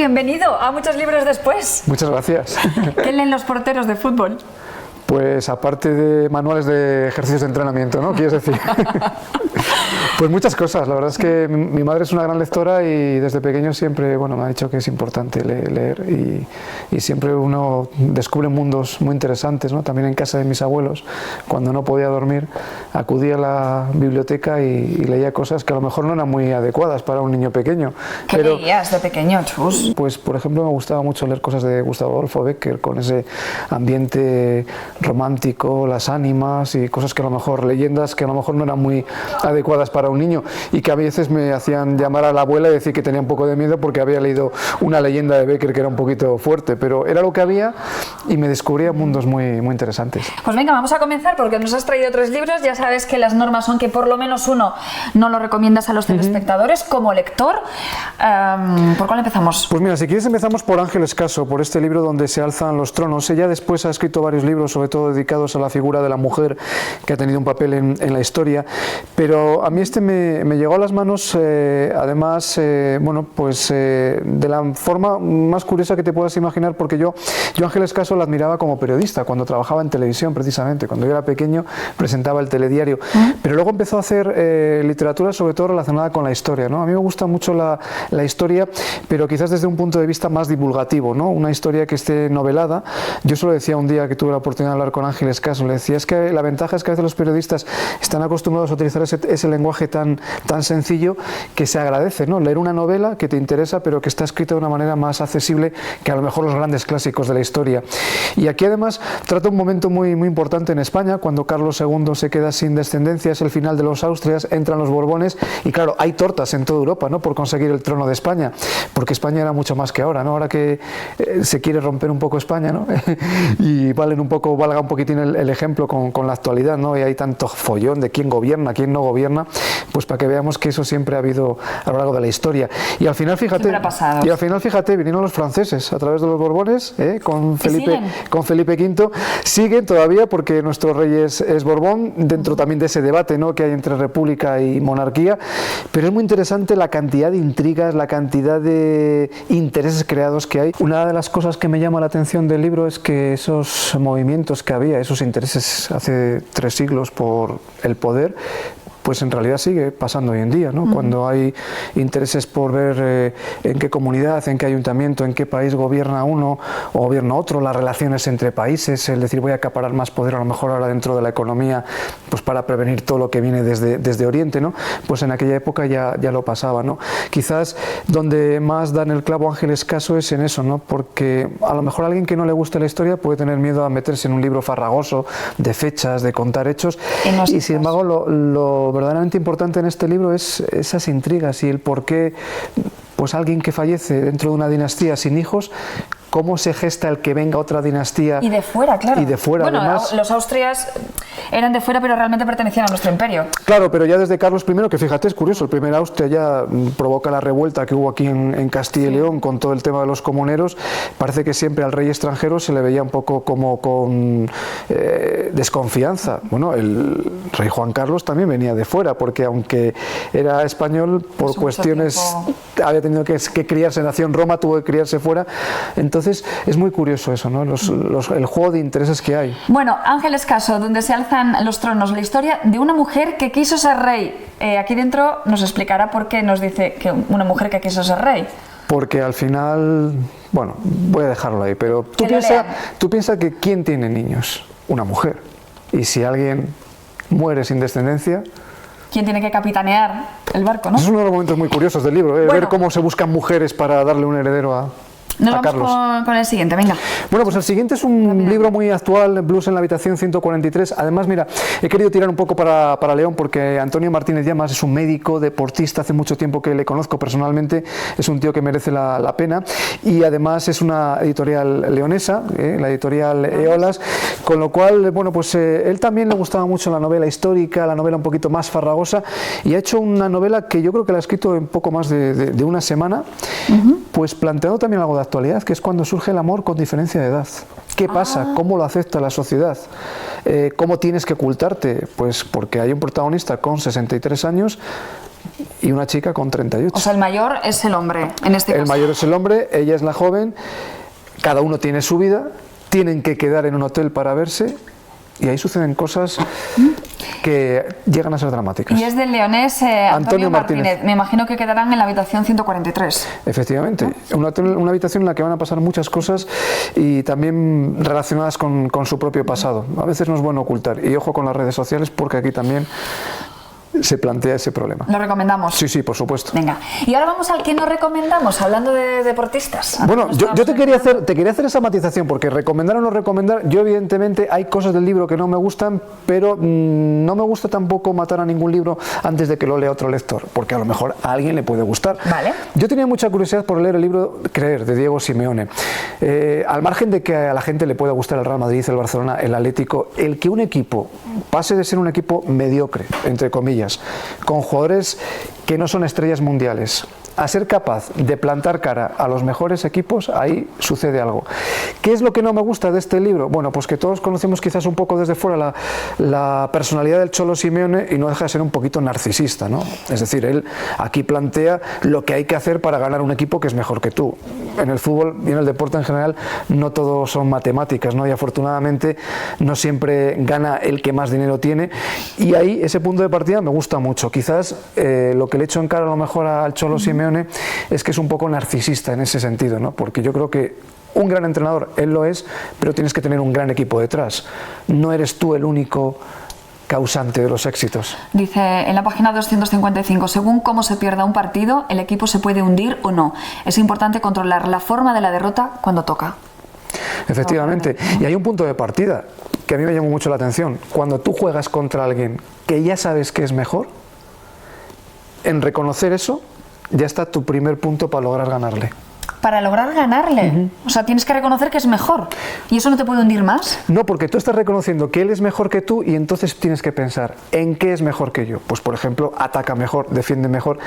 bienvenido a Muchos Libros Después. Muchas gracias. ¿Qué leen los porteros de fútbol? Pues aparte de manuales de ejercicios de entrenamiento, ¿no? ¿Quieres decir? Pues muchas cosas. La verdad es que mi madre es una gran lectora y desde pequeño siempre, bueno, me ha dicho que es importante leer y siempre uno descubre mundos muy interesantes, ¿no? También en casa de mis abuelos, cuando no podía dormir, acudía a la biblioteca y leía cosas que a lo mejor no eran muy adecuadas para un niño pequeño. ¿Qué leías de pequeño, Chus? Pues, por ejemplo, me gustaba mucho leer cosas de Gustavo Adolfo Bécquer, con ese ambiente romántico, las ánimas y cosas que a lo mejor, leyendas que a lo mejor no eran muy adecuadas para un niño y que a veces me hacían llamar a la abuela y decir que tenía un poco de miedo porque había leído una leyenda de Bécquer que era un poquito fuerte, pero era lo que había y me descubría mundos muy interesantes. Pues venga, vamos a comenzar porque nos has traído 3 libros. Ya sabes que las normas son que por lo menos uno no lo recomiendas a los telespectadores. Como lector, ¿por cuál empezamos? Pues mira, si quieres empezamos por Ángel Escaso, por este libro donde se alzan los tronos. Ella después ha escrito varios libros, sobre todo dedicados a la figura de la mujer, que ha tenido un papel en la historia, pero a mí este me llegó a las manos, además, bueno, pues de la forma más curiosa que te puedas imaginar, porque yo Ángel Escaso la admiraba como periodista, cuando trabajaba en televisión precisamente, cuando yo era pequeño presentaba el telediario, pero luego empezó a hacer literatura sobre todo relacionada con la historia, ¿no? A mí me gusta mucho la historia, pero quizás desde un punto de vista más divulgativo, ¿no? Una historia que esté novelada. Yo se lo decía un día que tuve la oportunidad de hablar con Ángel Escaso, le decía, es que la ventaja es que a veces los periodistas están acostumbrados a utilizar ese lenguaje tan sencillo que se agradece, ¿no? Leer una novela que te interesa pero que está escrita de una manera más accesible que a lo mejor los grandes clásicos de la historia. Y aquí además trata un momento muy importante en España, cuando Carlos II se queda sin descendencia, es el final de los Austrias, entran los Borbones y claro, hay tortas en toda Europa, ¿no? Por conseguir el trono de España, porque España era mucho más que ahora, ¿no? Ahora que se quiere romper un poco España, ¿no? Y valga un poquitín el ejemplo con la actualidad, ¿no? Y hay tanto follón de quién gobierna, quién no gobierna, pues para que veamos que eso siempre ha habido a lo largo de la historia. Y al final, fíjate, vinieron los franceses a través de los Borbones, con Felipe V, siguen todavía porque nuestro rey es Borbón, dentro también de ese debate, ¿no? Que hay entre república y monarquía, pero es muy interesante la cantidad de intrigas, la cantidad de intereses creados que hay. Una de las cosas que me llama la atención del libro es que esos movimientos que había, esos intereses hace 3 siglos por el poder, pues en realidad sigue pasando hoy en día, ¿no? Cuando hay intereses por ver en qué comunidad, en qué ayuntamiento, en qué país gobierna uno o gobierna otro, las relaciones entre países, el decir voy a acaparar más poder a lo mejor ahora dentro de la economía, pues para prevenir todo lo que viene desde Oriente, ¿no? Pues en aquella época ya lo pasaba, ¿no? Quizás donde más dan el clavo Ángel Escaso es en eso, ¿no? Porque a lo mejor a alguien que no le guste la historia puede tener miedo a meterse en un libro farragoso de fechas, de contar hechos, y sin embargo lo verdaderamente importante en este libro es esas intrigas y el por qué pues alguien que fallece dentro de una dinastía sin hijos, cómo se gesta el que venga otra dinastía. Y de fuera, claro. Y de fuera, bueno, además. Los Austrias eran de fuera, pero realmente pertenecían a nuestro imperio. Claro, pero ya desde Carlos I, que fíjate, es curioso, el primer Austria ya provoca la revuelta que hubo aquí en Castilla y León con todo el tema de los comuneros. Parece que siempre al rey extranjero se le veía un poco como con desconfianza. Bueno, el rey Juan Carlos también venía de fuera, porque aunque era español, por cuestiones había tenido que criarse, nació en Roma, tuvo que criarse fuera. Entonces es muy curioso eso, ¿no? El juego de intereses que hay. Bueno, Ángel Escaso, donde se alzan los tronos, la historia de una mujer que quiso ser rey. Aquí dentro nos explicará por qué nos dice que una mujer que quiso ser rey. Porque al final, bueno, voy a dejarlo ahí, pero tú piensa que ¿quién tiene niños? Una mujer. Y si alguien muere sin descendencia, ¿quién tiene que capitanear el barco, no? Es uno de los momentos muy curiosos del libro, ver cómo se buscan mujeres para darle un heredero a Vamos con el siguiente, venga. Bueno, pues el siguiente es un libro muy actual, Blues en la habitación 143. Además, mira, he querido tirar un poco para León porque Antonio Martínez Llamas es un médico, deportista, hace mucho tiempo que le conozco personalmente, es un tío que merece la pena y además es una editorial leonesa, la editorial Eolas, con lo cual, bueno, pues él también le gustaba mucho la novela histórica, la novela un poquito más farragosa y ha hecho una novela que yo creo que la ha escrito en poco más de una semana, pues planteando también algo de actualidad, que es cuando surge el amor con diferencia de edad. ¿Qué pasa? ¿Cómo lo acepta la sociedad? ¿Cómo tienes que ocultarte? Pues porque hay un protagonista con 63 años y una chica con 38. O sea, el mayor es el hombre, en este caso. El mayor es el hombre, ella es la joven, cada uno tiene su vida, tienen que quedar en un hotel para verse y ahí suceden cosas que llegan a ser dramáticas. Y es del leonés Antonio Martínez. Me imagino que quedarán en la habitación 143. Efectivamente, una habitación en la que van a pasar muchas cosas y también relacionadas con su propio pasado. A veces no es bueno ocultar, y ojo con las redes sociales porque aquí también se plantea ese problema. ¿Lo recomendamos? Sí, sí, por supuesto. Venga, y ahora vamos al que no recomendamos, hablando de deportistas. Bueno, yo te quería hacer esa matización, porque recomendar o no recomendar, yo evidentemente hay cosas del libro que no me gustan, pero no me gusta tampoco matar a ningún libro antes de que lo lea otro lector, porque a lo mejor a alguien le puede gustar. Vale. Yo tenía mucha curiosidad por leer el libro Creer, de Diego Simeone. Al margen de que a la gente le pueda gustar el Real Madrid, el Barcelona, el Atlético, el que un equipo pase de ser un equipo mediocre, entre comillas, con jugadores que no son estrellas mundiales, a ser capaz de plantar cara a los mejores equipos, ahí sucede algo. ¿Qué es lo que no me gusta de este libro? Bueno, pues que todos conocemos quizás un poco desde fuera la personalidad del Cholo Simeone y no deja de ser un poquito narcisista, ¿no? Es decir, él aquí plantea lo que hay que hacer para ganar un equipo que es mejor que tú. En el fútbol y en el deporte en general no todo son matemáticas, ¿no? Y afortunadamente no siempre gana el que más dinero tiene, y ahí ese punto de partida me gusta mucho. Quizás lo que le echo en cara a lo mejor al Cholo Simeone es que es un poco narcisista en ese sentido, ¿no? Porque yo creo que un gran entrenador, él lo es, pero tienes que tener un gran equipo detrás. No eres tú el único causante de los éxitos. Dice en la página 255, según cómo se pierda un partido, el equipo se puede hundir o no. Es importante controlar la forma de la derrota cuando toca. Efectivamente, y hay un punto de partida que a mí me llamó mucho la atención. Cuando tú juegas contra alguien que ya sabes que es mejor, en reconocer eso, ya está tu primer punto para lograr ganarle. Para lograr ganarle. O sea, tienes que reconocer que es mejor. ¿Y eso no te puede hundir más? No, porque tú estás reconociendo que él es mejor que tú y entonces tienes que pensar, ¿en qué es mejor que yo? Pues, por ejemplo, ataca mejor, defiende mejor.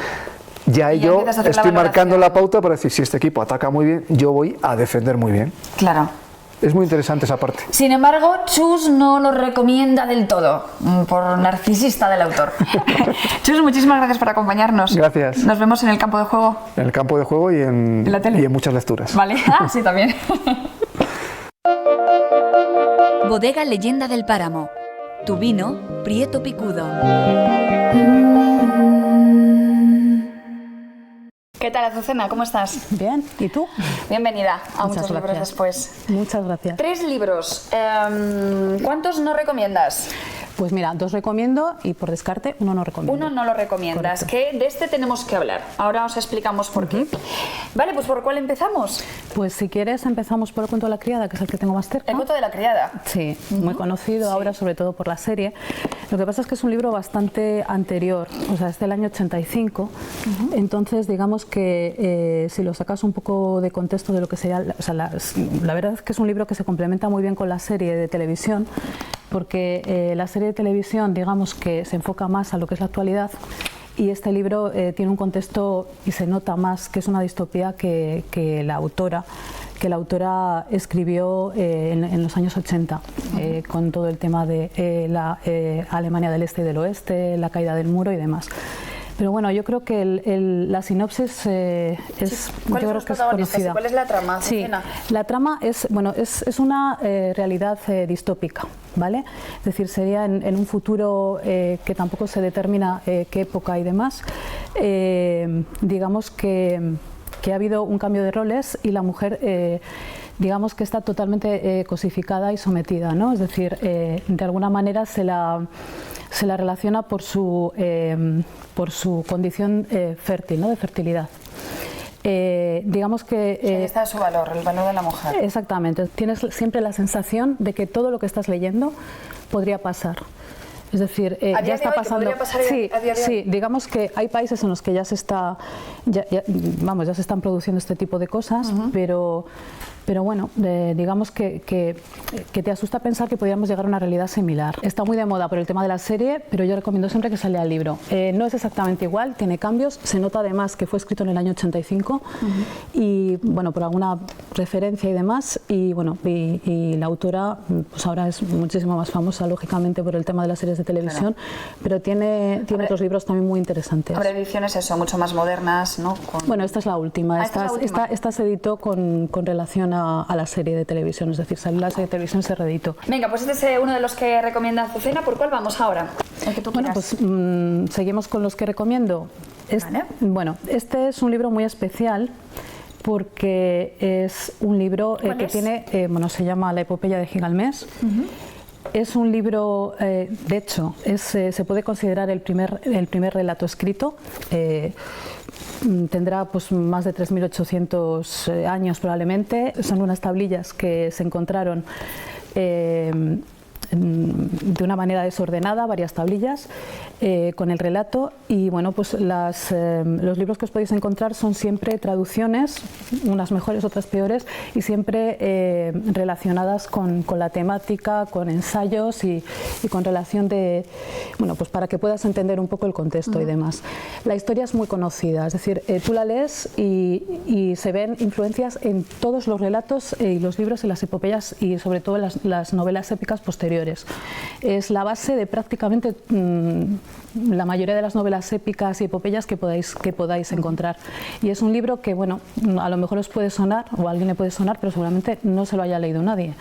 Ya yo estoy marcando la pauta para decir, si este equipo ataca muy bien, yo voy a defender muy bien. Claro. Es muy interesante esa parte. Sin embargo, Chus no lo recomienda del todo, por narcisista del autor. Chus, muchísimas gracias por acompañarnos. Gracias. Nos vemos en el campo de juego. En el campo de juego y en la tele. Y en muchas lecturas. Vale, sí, también. Bodega Leyenda del Páramo. Tu vino, Prieto Picudo. ¿Qué tal, Azucena? ¿Cómo estás? Bien, ¿y tú? Bienvenida a Muchas Muchos libros gracias. después. Muchas gracias. 3 libros. ¿Cuántos no recomiendas? Pues mira, 2 recomiendo y por descarte 1 no recomiendo. 1 no lo recomiendas, Correcto. que de este tenemos que hablar. Ahora os explicamos por qué. Vale, pues ¿por cuál empezamos? Pues si quieres empezamos por El cuento de la criada, que es el que tengo más cerca. El cuento de la criada. Sí, muy conocido ahora, sobre todo por la serie. Lo que pasa es que es un libro bastante anterior, o sea, es del año 85. Entonces, digamos que si lo sacas un poco de contexto de lo que sería, o sea, la verdad es que es un libro que se complementa muy bien con la serie de televisión, porque la serie de televisión, digamos que se enfoca más a lo que es la actualidad, y este libro tiene un contexto y se nota más que es una distopía que la autora escribió en los años 80, con todo el tema de la Alemania del Este y del Oeste, la caída del muro y demás. Pero bueno, yo creo que la sinopsis es, ¿Cuáles yo son creo los que es protagonistas y conocida. cuál es la trama? Sí, Azucena? la trama es, bueno, es una realidad distópica, ¿vale? Es decir, sería en un futuro que tampoco se determina qué época y demás. Digamos que ha habido un cambio de roles y la mujer digamos que está totalmente cosificada y sometida, ¿no? Es decir, de alguna manera se la relaciona por su condición fértil, ¿no? De fertilidad. Digamos que... Ahí está su valor, el valor de la mujer. Exactamente. Tienes siempre la sensación de que todo lo que estás leyendo podría pasar. Es decir, ya está pasando. Sí, sí, digamos que hay países en los que ya se están produciendo este tipo de cosas, pero pero bueno, digamos que te asusta pensar que podríamos llegar a una realidad similar. Está muy de moda por el tema de la serie, pero yo recomiendo siempre que se lea el libro. No es exactamente igual, tiene cambios, se nota además que fue escrito en el año 85 y bueno, por alguna referencia y demás, y bueno, y la autora pues ahora es muchísimo más famosa, lógicamente, por el tema de las series de televisión, pero tiene otros libros también muy interesantes. Habrá ediciones eso, mucho más modernas, ¿no? Bueno, esta es la última. Esta se editó con relación a la serie de televisión, es decir, salió la serie de televisión y se reeditó. Venga, pues este es uno de los que recomienda Azucena. ¿Por cuál vamos ahora? El que tú Bueno, quieras. pues seguimos con los que recomiendo. Vale. Bueno, este es un libro muy especial porque es un libro que tiene, se llama La epopeya de Gigalmés. Es un libro, de hecho, se puede considerar el primer relato escrito. Tendrá pues más de 3.800 años probablemente. Son unas tablillas que se encontraron de una manera desordenada, varias tablillas con el relato, y bueno, pues los libros que os podéis encontrar son siempre traducciones, unas mejores, otras peores, y siempre relacionadas con la temática, con ensayos y con relación de, bueno, pues para que puedas entender un poco el contexto y demás. La historia es muy conocida, es decir, tú la lees y se ven influencias en todos los relatos y los libros y las epopeyas y sobre todo las novelas épicas posteriores. Es la base de prácticamente la mayoría de las novelas épicas y epopeyas que podáis encontrar. Y es un libro que, bueno, a lo mejor os puede sonar o a alguien le puede sonar, pero seguramente no se lo haya leído nadie.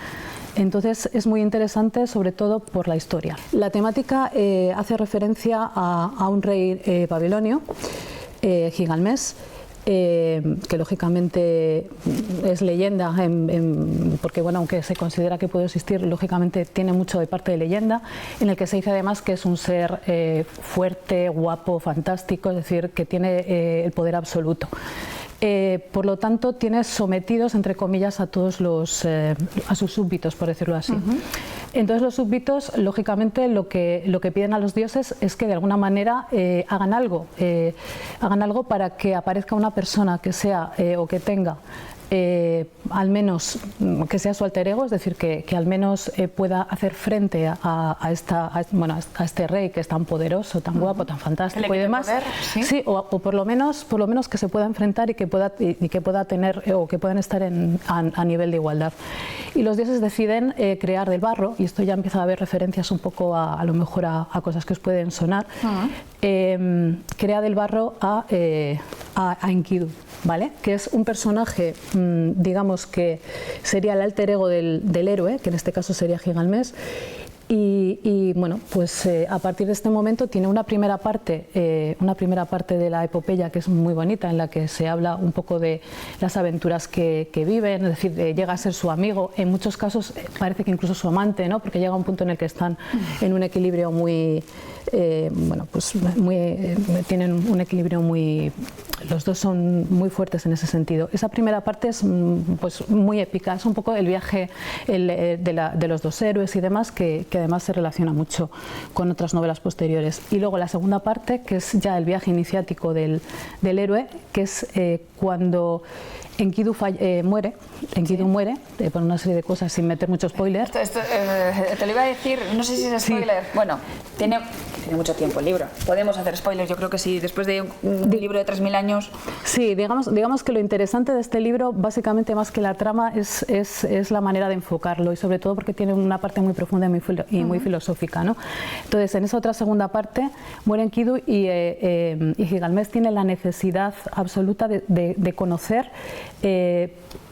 Entonces es muy interesante, sobre todo por la historia. La temática hace referencia a un rey babilonio, Gigalmés, que lógicamente es leyenda, porque bueno, aunque se considera que puede existir, lógicamente tiene mucho de parte de leyenda, en el que se dice además que es un ser fuerte, guapo, fantástico, es decir, que tiene el poder absoluto. Por lo tanto, tiene sometidos, entre comillas, a todos a sus súbditos, por decirlo así. Entonces los súbditos, lógicamente, lo que piden a los dioses es que de alguna manera hagan algo para que aparezca una persona que sea o que tenga al menos que sea su alter ego, es decir, que al menos pueda hacer frente a este rey que es tan poderoso, tan guapo, tan fantástico y demás. Poder, ¿sí? Sí, o por lo menos que se pueda enfrentar y que pueda tener o que puedan estar a nivel de igualdad. Y los dioses deciden crear del barro, y esto ya empieza a haber referencias un poco a lo mejor a cosas que os pueden sonar, crea del barro a Enkidu, ¿vale? Que es un personaje, digamos que sería el alter ego del héroe, que en este caso sería Gigalmés. Y bueno, pues a partir de este momento tiene una primera parte de la epopeya que es muy bonita, en la que se habla un poco de las aventuras que viven, es decir, llega a ser su amigo, en muchos casos parece que incluso su amante, ¿no? Porque llega un punto en el que están en un equilibrio muy, tienen un equilibrio muy, los dos son muy fuertes en ese sentido. Esa primera parte es pues muy épica, es un poco el viaje de los dos héroes y demás, que además se relaciona mucho con otras novelas posteriores. Y luego la segunda parte, que es ya el viaje iniciático del héroe, que es cuando Enkidu muere. Enkidu muere por una serie de cosas, sin meter mucho spoiler. Te lo iba a decir, no sé si es spoiler. Sí. Bueno, tiene mucho tiempo el libro. Podemos hacer spoilers, yo creo que sí, después de un libro de 3.000 años. Sí, digamos que lo interesante de este libro, básicamente más que la trama, es la manera de enfocarlo, y sobre todo porque tiene una parte muy profunda y muy filosófica, ¿no? Entonces, en esa otra segunda parte, muere Enkidu y Gigalmés tiene la necesidad absoluta de conocer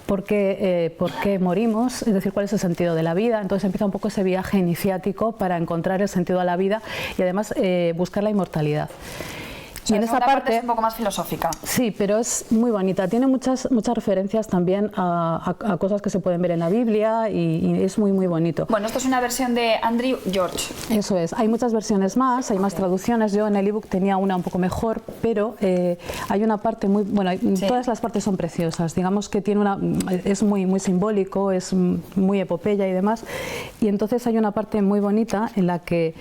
¿por qué morimos? Es decir, ¿cuál es el sentido de la vida? Entonces empieza un poco ese viaje iniciático para encontrar el sentido a la vida y además buscar la inmortalidad. Y en esa parte es un poco más filosófica. Sí, pero es muy bonita. Tiene muchas referencias también a cosas que se pueden ver en la Biblia y es muy, muy bonito. Bueno, esto es una versión de Andrew George. Eso es. Hay muchas versiones más, hay más traducciones. Yo en el ebook tenía una un poco mejor, pero hay una parte muy... Bueno, sí. Todas las partes son preciosas. Digamos que es muy, muy simbólico, es muy epopeya y demás. Y entonces hay una parte muy bonita en la que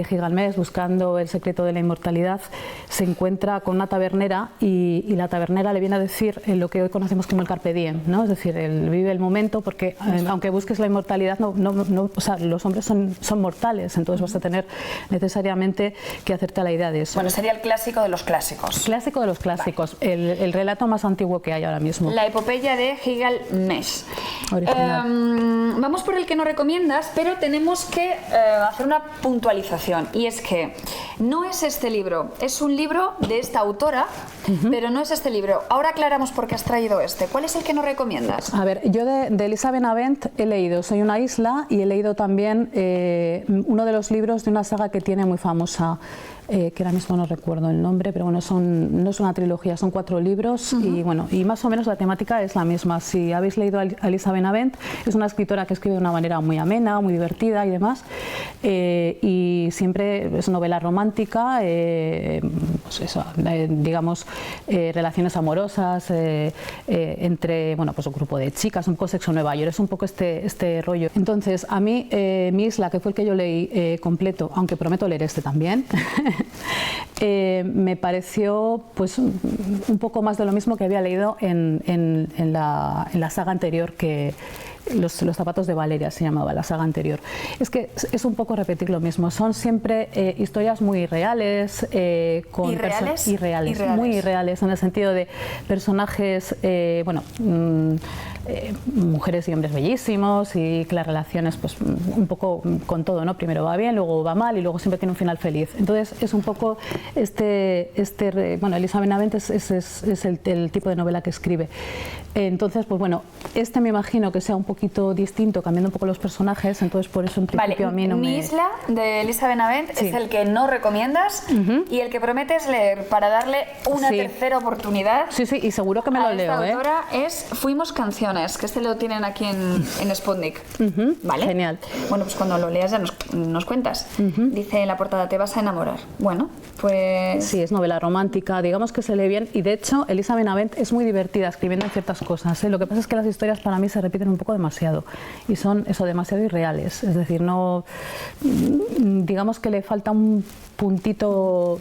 Gigalmés, buscando el secreto de la inmortalidad, se encuentra con una tabernera y la tabernera le viene a decir lo que hoy conocemos como el carpe diem, ¿no? Es decir, el vive el momento, porque aunque busques la inmortalidad, o sea, los hombres son mortales, entonces vas a tener necesariamente que hacerte a la idea de eso. Bueno, sería el clásico de los clásicos. Clásico de los clásicos, el relato más antiguo que hay ahora mismo. La epopeya de Gilgamesh. Vamos por el que nos recomiendas, pero tenemos que hacer una puntualización, y es que no es este libro, es un libro de esta autora, pero no es este libro. Ahora aclaramos por qué has traído este. ¿Cuál es el que nos recomiendas? A ver, yo de Elisa Benavent he leído Soy una isla, y he leído también uno de los libros de una saga que tiene muy famosa, que ahora mismo no recuerdo el nombre, pero bueno, no es una trilogía, son 4 libros, y bueno, y más o menos la temática es la misma. Si habéis leído a Elisa Benavent, es una escritora que escribe de una manera muy amena, muy divertida y demás, y siempre es novela romántica, pues eso, digamos, relaciones amorosas entre, bueno, pues un grupo de chicas, un poco Sexo en Nueva York, es un poco este rollo. Entonces, a mí, Mi isla, que fue el que yo leí completo, aunque prometo leer este también, me pareció pues un poco más de lo mismo que había leído en la saga anterior, que los zapatos de Valeria se llamaba la saga anterior. Es que es un poco repetir lo mismo, son siempre historias muy irreales, con irreales, muy irreales, en el sentido de personajes, bueno, mujeres y hombres bellísimos, y que las relaciones pues un poco con todo, ¿no? Primero va bien, luego va mal, y luego siempre tiene un final feliz. Entonces es un poco bueno, Elisa Benavent es el tipo de novela que escribe. Entonces, pues bueno, me imagino que sea un poquito distinto, cambiando un poco los personajes, entonces por eso en principio a mí no me... Mi isla, de Elisa Benavent, es el que no recomiendas y el que prometes leer para darle una tercera oportunidad. Sí, y seguro que me lo leo, esta autora es Fuimos Canciones, que lo tienen aquí en Sputnik. ¿Vale? Genial. Bueno, pues cuando lo leas ya nos cuentas. Dice en la portada, te vas a enamorar. Bueno, pues... Sí, es novela romántica, digamos que se lee bien, y de hecho Elisa Benavent es muy divertida escribiendo en ciertas cosas, ¿eh? Lo que pasa es que las historias para mí se repiten un poco demasiado, y son eso, demasiado irreales, es decir, no, digamos que le falta un puntito,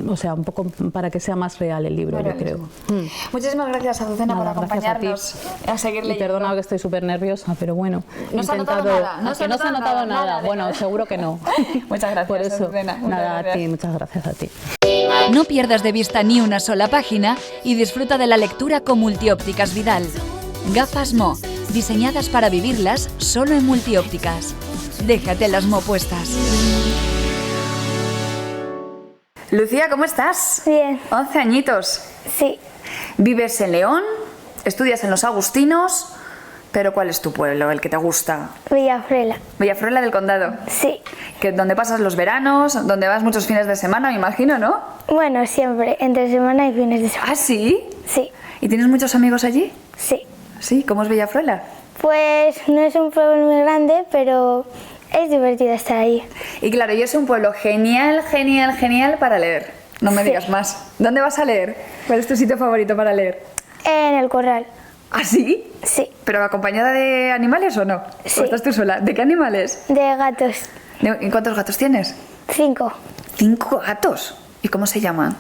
o sea, un poco para que sea más real el libro, yo creo. Muchísimas gracias, Azucena, por acompañarnos a seguir leyendo. Y perdona que estoy súper nerviosa, pero bueno, no se ha notado nada. No se ha notado nada. Bueno, seguro que no. Muchas gracias, por eso, Azucena. Nada, a ti, muchas gracias a ti. No pierdas de vista ni una sola página y disfruta de la lectura con Multiópticas Vidal. Gafas Mo, diseñadas para vivirlas solo en Multiópticas. Déjate las Mo puestas. Lucía, ¿cómo estás? Bien. 11 añitos. Sí. ¿Vives en León? ¿Estudias en Los Agustinos? ¿Pero cuál es tu pueblo, el que te gusta? Villafruela. Villafruela del Condado. Sí. ¿Donde pasas los veranos? ¿Donde vas muchos fines de semana, me imagino, no? Bueno, siempre, entre semana y fines de semana. ¿Ah, sí? Sí. ¿Y tienes muchos amigos allí? Sí. ¿Sí? ¿Cómo es Villafruela? Pues no es un pueblo muy grande, pero es divertido estar ahí. Y claro, y es un pueblo genial para leer. No me digas más. ¿Dónde vas a leer? ¿Cuál es tu sitio favorito para leer? En el corral. ¿Ah, sí? Sí. ¿Pero acompañada de animales o no? Sí. ¿O estás tú sola? ¿De qué animales? De gatos. ¿Y cuántos gatos tienes? 5. 5 gatos. ¿Y cómo se llaman?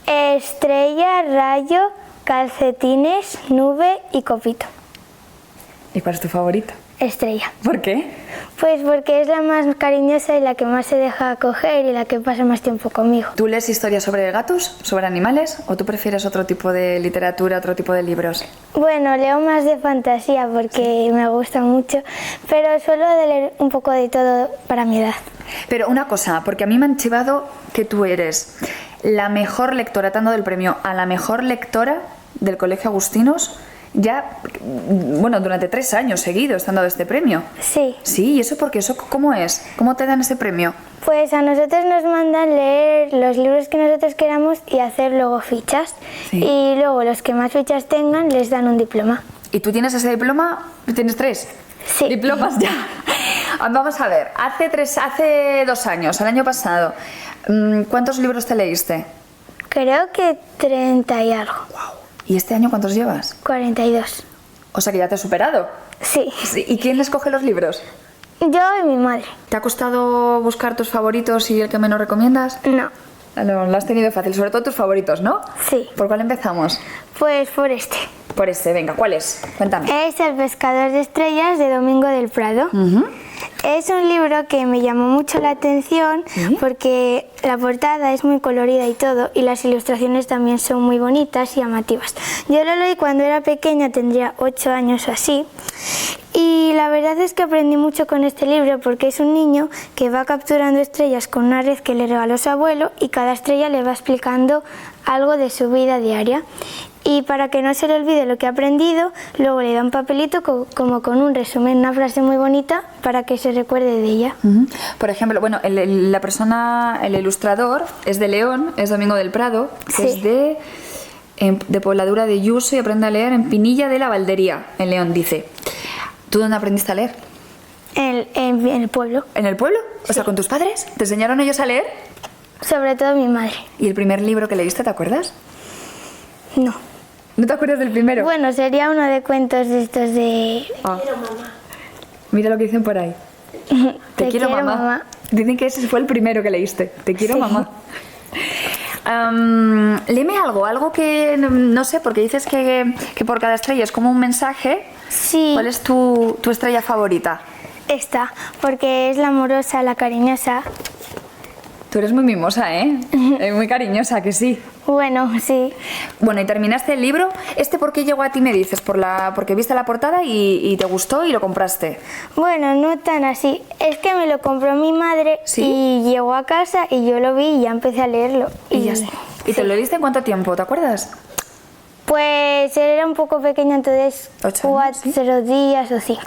Estrella, Rayo, Calcetines, Nube y Copito. ¿Y cuál es tu favorito? Estrella. ¿Por qué? Pues porque es la más cariñosa y la que más se deja acoger y la que pasa más tiempo conmigo. ¿Tú lees historias sobre gatos, sobre animales, o tú prefieres otro tipo de literatura, otro tipo de libros? Bueno, leo más de fantasía porque me gusta mucho, pero suelo de leer un poco de todo para mi edad. Pero una cosa, porque a mí me han chivado que tú eres la mejor lectora, te han dado el premio a la mejor lectora del Colegio Agustinos, ya, bueno, durante 3 años seguidos te han dado este premio. Sí. Sí, ¿y eso por qué? ¿Eso cómo es? ¿Cómo te dan ese premio? Pues a nosotros nos mandan leer los libros que nosotros queramos y hacer luego fichas. Sí. Y luego los que más fichas tengan les dan un diploma. ¿Y tú tienes ese diploma? ¿Tienes 3? Sí. Diplomas ya. Vamos a ver, hace 2 años, el año pasado, ¿cuántos libros te leíste? Creo que 30 y algo. Wow. ¿Y este año cuántos llevas? 42. O sea que ya te has superado. Sí. Sí. ¿Y quién escoge los libros? Yo y mi madre. ¿Te ha costado buscar tus favoritos y el que menos recomiendas? No. Lo has tenido fácil, sobre todo tus favoritos, ¿no? Sí. ¿Por cuál empezamos? Pues por este. Por este, venga, ¿cuál es? Cuéntame. Es El pescador de estrellas de Domingo del Prado. Es un libro que me llamó mucho la atención porque la portada es muy colorida y todo, y las ilustraciones también son muy bonitas y llamativas. Yo lo leí cuando era pequeña, tendría 8 años o así, y la verdad es que aprendí mucho con este libro porque es un niño que va capturando estrellas con una red que le regaló su abuelo, y cada estrella le va explicando algo de su vida diaria. Y para que no se le olvide lo que ha aprendido, luego le da un papelito como con un resumen, una frase muy bonita para que se recuerde de ella. Por ejemplo, bueno, la persona, el ilustrador es de León, es Domingo del Prado, que es de Pobladura de Yuso, y aprende a leer en Pinilla de la Valdería, en León, dice. ¿Tú dónde aprendiste a leer? En el pueblo. ¿En el pueblo? O sea, ¿con tus padres? ¿Te enseñaron ellos a leer? Sobre todo mi madre. ¿Y el primer libro que leíste, te acuerdas? No. ¿No te acuerdas del primero? Bueno, sería uno de cuentos de estos de... Te quiero, mamá. Mira lo que dicen por ahí. Te quiero, mamá. Dicen que ese fue el primero que leíste. Te quiero, mamá. Léeme algo que no sé, porque dices que por cada estrella es como un mensaje. Sí. ¿Cuál es tu estrella favorita? Esta, porque es la amorosa, la cariñosa. Tú eres muy mimosa, ¿eh? Muy cariñosa, que sí. Bueno, sí. Bueno, y terminaste el libro. ¿Por qué llegó a ti, me dices? Porque viste la portada y te gustó y lo compraste. Bueno, no tan así. Es que me lo compró mi madre y llegó a casa y yo lo vi y ya empecé a leerlo. Y ya está. ¿Y te lo leíste en cuánto tiempo? ¿Te acuerdas? Pues era un poco pequeña, entonces 4 días o 5.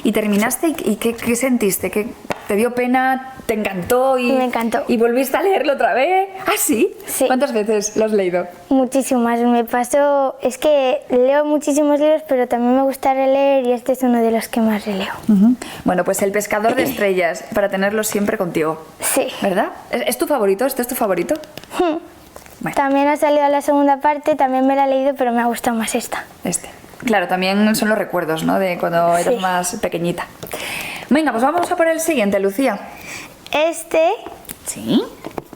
¿Y terminaste y qué sentiste? ¿Que te dio pena? ¿Te encantó? Me encantó. ¿Y volviste a leerlo otra vez? ¿Ah, sí? Sí. ¿Cuántas veces lo has leído? Muchísimas. Me pasó... Es que leo muchísimos libros, pero también me gusta releer y este es uno de los que más releo. Bueno, pues El pescador de estrellas, para tenerlo siempre contigo. Sí. ¿Verdad? ¿Es tu favorito? ¿Este es tu favorito? Bueno. También ha salido la segunda parte, también me la he leído, pero me ha gustado más esta. Claro, también son los recuerdos, ¿no? De cuando eras más pequeñita. Venga, pues vamos a por el siguiente, Lucía. Sí.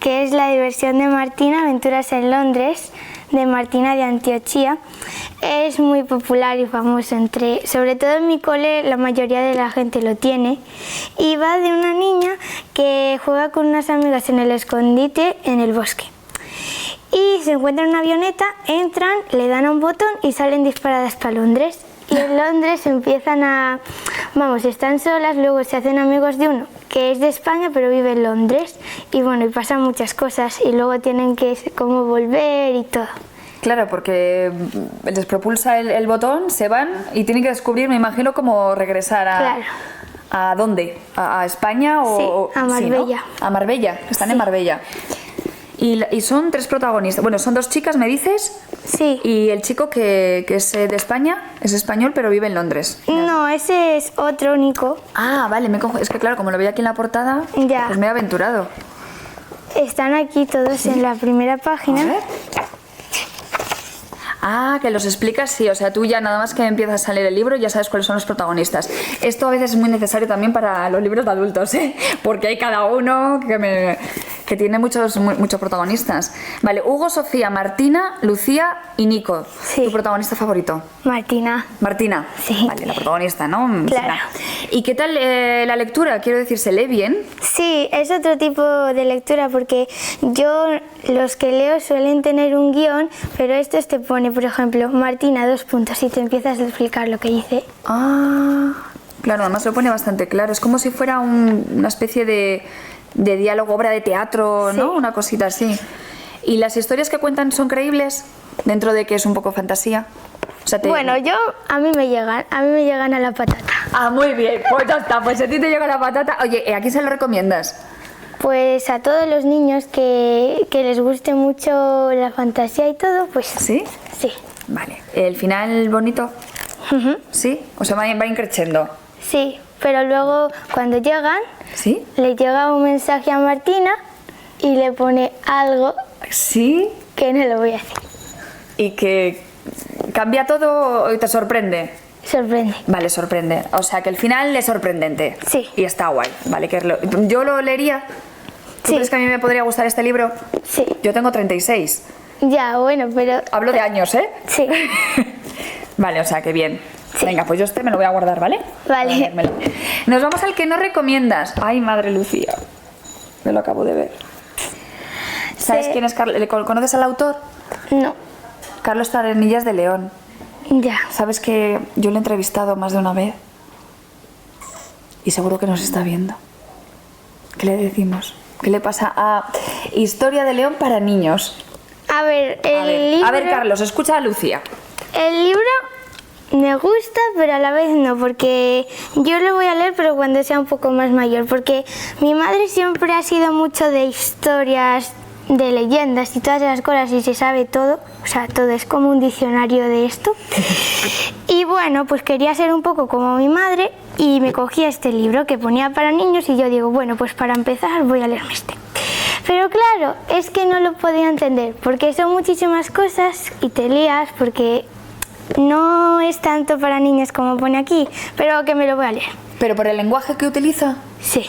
Que es La diversión de Martina, Aventuras en Londres, de Martina de Antioquía. Es muy popular y famoso sobre todo en mi cole, la mayoría de la gente lo tiene. Y va de una niña que juega con unas amigas en el escondite en el bosque. Y se encuentran en una avioneta, entran, le dan a un botón y salen disparadas para Londres. Y en Londres empiezan están solas, luego se hacen amigos de uno que es de España pero vive en Londres. Y bueno, y pasan muchas cosas y luego tienen que como volver y todo. Claro, porque les propulsa el botón, se van y tienen que descubrir, me imagino, cómo regresar a... Claro. ¿A dónde? ¿A España o...? Sí, a Marbella. Sí, ¿no? A Marbella, están en Marbella. Y son 3 protagonistas. Bueno, son 2 chicas, me dices. Sí. Y el chico que es de España, es español, pero vive en Londres. No, ese es otro, Nico. Ah, vale, es que claro, como lo veía aquí en la portada, pues me he aventurado. Están aquí todos en la primera página. A ver. Ah, que los explicas, sí, o sea, tú ya nada más que empiezas a leer el libro ya sabes cuáles son los protagonistas. Esto a veces es muy necesario también para los libros de adultos, ¿eh? Porque hay cada uno que tiene muchos protagonistas. Vale, Hugo, Sofía, Martina, Lucía y Nico. Sí. ¿Tu protagonista favorito? Martina. Martina. Sí. Vale, la protagonista, ¿no? Claro. ¿Y qué tal la lectura? Quiero decir, ¿se lee bien? Sí, es otro tipo de lectura porque los que leo suelen tener un guión, pero estos te pone, por ejemplo, Martina, 2 puntos y te empiezas a explicar lo que dice. Ah, claro, además lo pone bastante claro. Es como si fuera una especie de diálogo, obra de teatro, ¿no? Una cosita así. ¿Y las historias que cuentan son creíbles? Dentro de que es un poco fantasía. O sea, Bueno, a mí me llegan a la patata. Ah, muy bien, pues ya está, pues a ti te llega la patata. Oye, ¿a quién se lo recomiendas? Pues a todos los niños que les guste mucho la fantasía y todo, pues... ¿Sí? Sí. Vale. ¿El final bonito? ¿Sí? O sea, va increciendo. Sí, pero luego cuando llegan, ¿sí? Le llega un mensaje a Martina y le pone algo... ¿Sí? Que no lo voy a decir. ¿Y que cambia todo y te sorprende? Sorprende. Vale, sorprende. O sea, que el final es sorprendente. Sí. Y está guay. Vale, yo lo leería. ¿Tú Sí. crees que a mí me podría gustar este libro? Sí. Yo tengo 36. Ya, bueno, pero... Hablo de años, ¿eh? Sí. Vale, o sea, que bien. Sí. Venga, pues yo me lo voy a guardar, ¿vale? Vale. Para leérmelo. Nos vamos al que no recomiendas. Ay, madre Lucía. Me lo acabo de ver. ¿Sabes Sí. quién es Carlos? ¿Conoces al autor? No. Carlos Tarenillas de León. Ya. ¿Sabes que yo lo he entrevistado más de una vez? Y seguro que nos está viendo. ¿Qué le decimos? ¿Qué le pasa a Historia de León para niños? A ver, A ver, Carlos, escucha a Lucía. El libro me gusta, pero a la vez no, porque yo lo voy a leer, pero cuando sea un poco más mayor, porque mi madre siempre ha sido mucho de historias, de leyendas y todas esas cosas, y se sabe todo, o sea, todo es como un diccionario de esto. Y bueno, pues quería ser un poco como mi madre y me cogí este libro que ponía para niños y yo digo, bueno, pues para empezar voy a leerme este. Pero claro, es que no lo podía entender, porque son muchísimas cosas y te lías, porque no es tanto para niños como pone aquí, pero que me lo voy a leer. ¿Pero por el lenguaje que utiliza? Sí.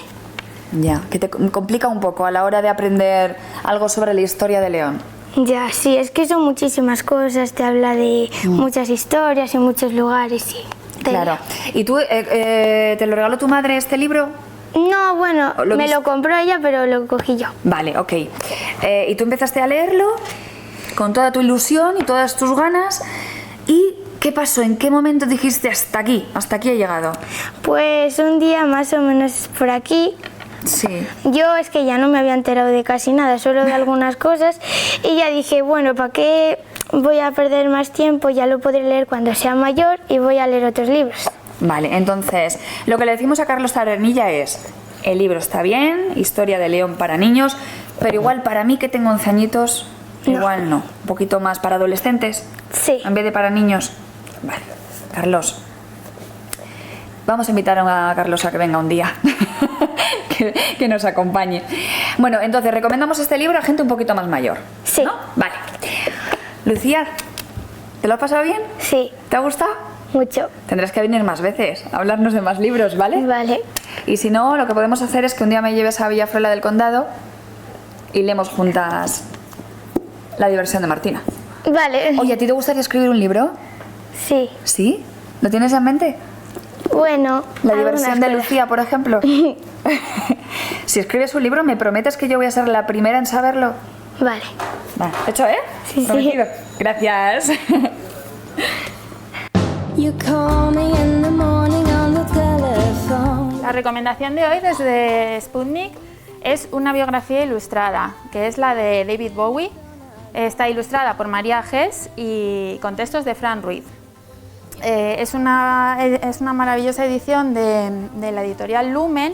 Ya, que te complica un poco a la hora de aprender algo sobre la historia de León. Ya, sí, es que son muchísimas cosas, te habla de muchas historias y muchos lugares y... Claro. ¿Y tú, te lo regaló tu madre este libro? No, bueno, ¿Lo me viste? lo compró ella, pero lo cogí yo. Vale, ok. Y tú empezaste a leerlo con toda tu ilusión y todas tus ganas. ¿Y qué pasó? ¿En qué momento dijiste hasta aquí he llegado? Pues un día más o menos por aquí, Sí. yo es que ya no me había enterado de casi nada, solo de algunas cosas, y ya dije, bueno, ¿para qué voy a perder más tiempo? Ya lo podré leer cuando sea mayor y voy a leer otros libros. Vale, entonces, lo que le decimos a Carlos Tarenilla es, el libro está bien, Historia de León para niños, pero igual para mí que tengo 11 añitos, igual no. Un poquito más para adolescentes, Sí. en vez de para niños. Vale, Carlos, vamos a invitar a Carlos a que venga un día, que nos acompañe. Bueno, entonces, recomendamos este libro a gente un poquito más mayor. Sí. ¿No? Vale. Lucía, ¿te lo has pasado bien? Sí, ¿Te ha gustado? mucho. Tendrás que venir más veces, a hablarnos de más libros, ¿vale? Vale. Y si no, lo que podemos hacer es que un día me lleves a Villafruela del Condado y leemos juntas La diversión de Martina. Vale. Oye, ¿a ti te gustaría escribir un libro? Sí. ¿Sí? ¿Lo tienes en mente? Bueno. La algunas diversión de cosas. Lucía, por ejemplo. Si escribes un libro, ¿me prometes que yo voy a ser la primera en saberlo? Vale. Vale, hecho, ¿eh? Sí, sí. Prometido. Gracias. You call me in the morning on the telephone. La recomendación de hoy desde Sputnik es una biografía ilustrada, que es la de David Bowie. Está ilustrada por María Gess y con textos de Fran Ruiz. Es una maravillosa edición de la editorial Lumen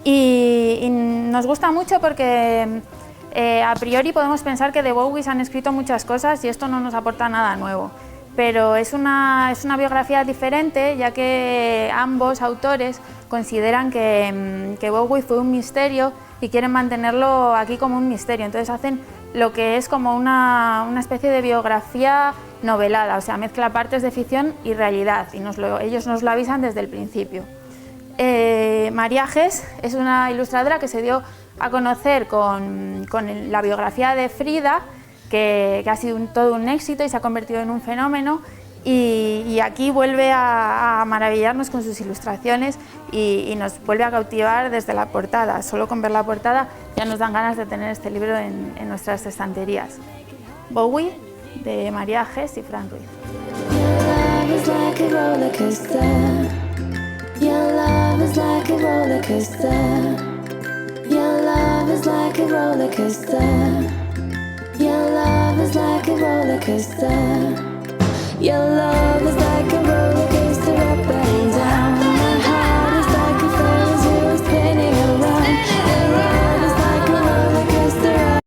y nos gusta mucho porque a priori podemos pensar que de Bowie se han escrito muchas cosas y esto no nos aporta nada nuevo. Pero es una biografía diferente, ya que ambos autores consideran que Bowie fue un misterio y quieren mantenerlo aquí como un misterio. Entonces hacen lo que es como una especie de biografía novelada, o sea, mezcla partes de ficción y realidad, y ellos nos lo avisan desde el principio. María Gess es una ilustradora que se dio a conocer con la biografía de Frida, que ha sido todo un éxito y se ha convertido en un fenómeno, y aquí vuelve a maravillarnos con sus ilustraciones y nos vuelve a cautivar desde la portada. Solo con ver la portada ya nos dan ganas de tener este libro en nuestras estanterías. Bowie, de María Gess y Fran Ruiz. Love is like a roller coaster. Your love is like a roller coaster. Your love is like a roller coaster. Your love is like a roller coaster. Your love is